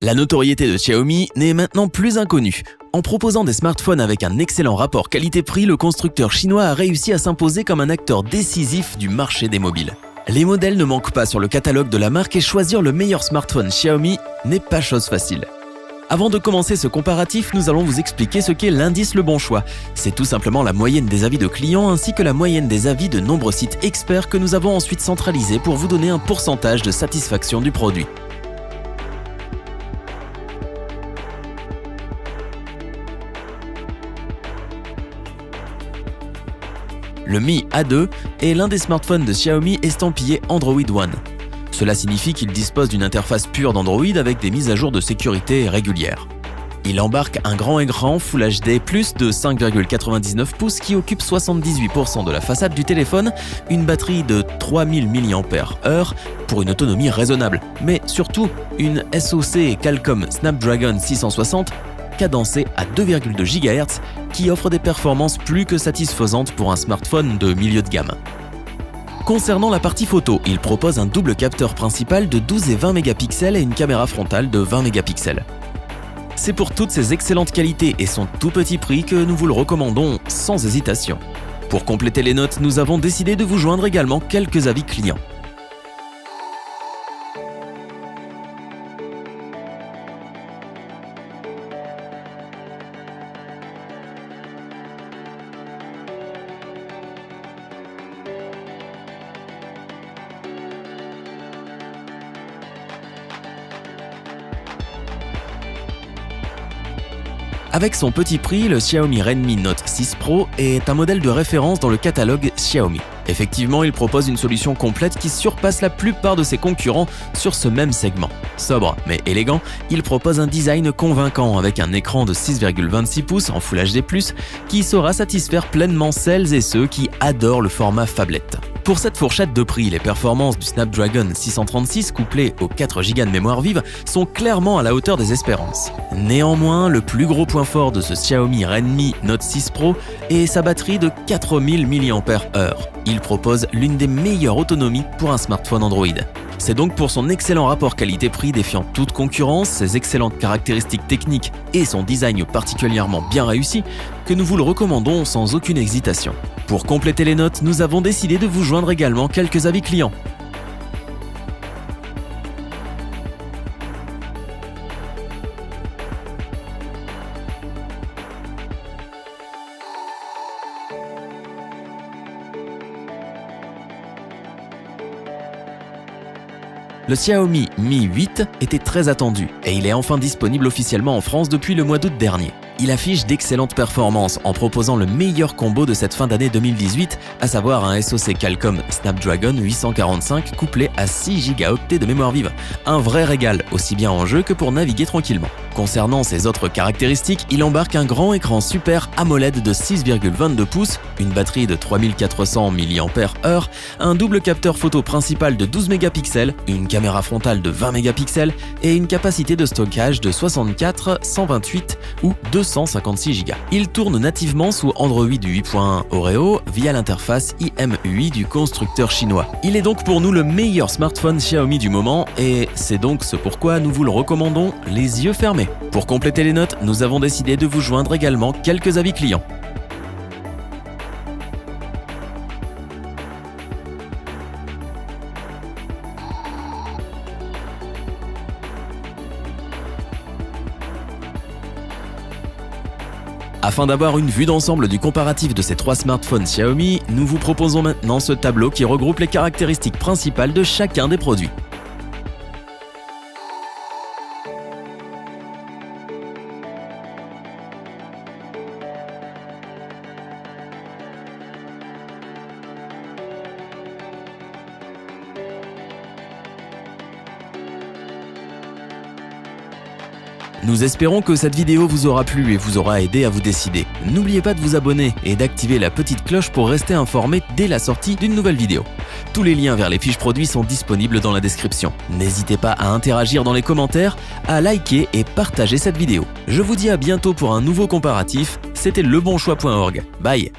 La notoriété de Xiaomi n'est maintenant plus inconnue. En proposant des smartphones avec un excellent rapport qualité-prix, le constructeur chinois a réussi à s'imposer comme un acteur décisif du marché des mobiles. Les modèles ne manquent pas sur le catalogue de la marque et choisir le meilleur smartphone Xiaomi n'est pas chose facile. Avant de commencer ce comparatif, nous allons vous expliquer ce qu'est l'indice Le Bon Choix. C'est tout simplement la moyenne des avis de clients ainsi que la moyenne des avis de nombreux sites experts que nous avons ensuite centralisés pour vous donner un pourcentage de satisfaction du produit. Le Mi A2 est l'un des smartphones de Xiaomi estampillé Android One. Cela signifie qu'il dispose d'une interface pure d'Android avec des mises à jour de sécurité régulières. Il embarque un grand écran Full HD+ de 5,99 pouces qui occupe 78% de la façade du téléphone, une batterie de 3000 mAh pour une autonomie raisonnable, mais surtout une SoC Qualcomm Snapdragon 660 cadencée à 2,2 GHz qui offre des performances plus que satisfaisantes pour un smartphone de milieu de gamme. Concernant la partie photo, il propose un double capteur principal de 12 et 20 mégapixels et une caméra frontale de 20 mégapixels. C'est pour toutes ces excellentes qualités et son tout petit prix que nous vous le recommandons sans hésitation. Pour compléter les notes, nous avons décidé de vous joindre également quelques avis clients. Avec son petit prix, le Xiaomi Redmi Note 6 Pro est un modèle de référence dans le catalogue Xiaomi. Effectivement, il propose une solution complète qui surpasse la plupart de ses concurrents sur ce même segment. Sobre mais élégant, il propose un design convaincant avec un écran de 6,26 pouces en Full HD+, qui saura satisfaire pleinement celles et ceux qui adorent le format phablette. Pour cette fourchette de prix, les performances du Snapdragon 636 couplées aux 4 Go de mémoire vive sont clairement à la hauteur des espérances. Néanmoins, le plus gros point fort de ce Xiaomi Redmi Note 6 Pro est sa batterie de 4000 mAh. Il propose l'une des meilleures autonomies pour un smartphone Android. C'est donc pour son excellent rapport qualité-prix défiant toute concurrence, ses excellentes caractéristiques techniques et son design particulièrement bien réussi que nous vous le recommandons sans aucune hésitation. Pour compléter les notes, nous avons décidé de vous joindre également quelques avis clients. Le Xiaomi Mi 8 était très attendu et il est enfin disponible officiellement en France depuis le mois d'août dernier. Il affiche d'excellentes performances en proposant le meilleur combo de cette fin d'année 2018, à savoir un SoC Qualcomm Snapdragon 845 couplé à 6 Go de mémoire vive. Un vrai régal, aussi bien en jeu que pour naviguer tranquillement. Concernant ses autres caractéristiques, il embarque un grand écran Super AMOLED de 6,22 pouces, une batterie de 3400 mAh, un double capteur photo principal de 12 mégapixels, une caméra frontale de 20 mégapixels et une capacité de stockage de 64, 128 ou 256 Go. Il tourne nativement sous Android 8.1 Oreo via l'interface IMUI du constructeur chinois. Il est donc pour nous le meilleur smartphone Xiaomi du moment et c'est donc ce pourquoi nous vous le recommandons les yeux fermés. Pour compléter les notes, nous avons décidé de vous joindre également quelques avis clients. Afin d'avoir une vue d'ensemble du comparatif de ces trois smartphones Xiaomi, nous vous proposons maintenant ce tableau qui regroupe les caractéristiques principales de chacun des produits. Nous espérons que cette vidéo vous aura plu et vous aura aidé à vous décider. N'oubliez pas de vous abonner et d'activer la petite cloche pour rester informé dès la sortie d'une nouvelle vidéo. Tous les liens vers les fiches produits sont disponibles dans la description. N'hésitez pas à interagir dans les commentaires, à liker et partager cette vidéo. Je vous dis à bientôt pour un nouveau comparatif. C'était lebonchoix.org. Bye!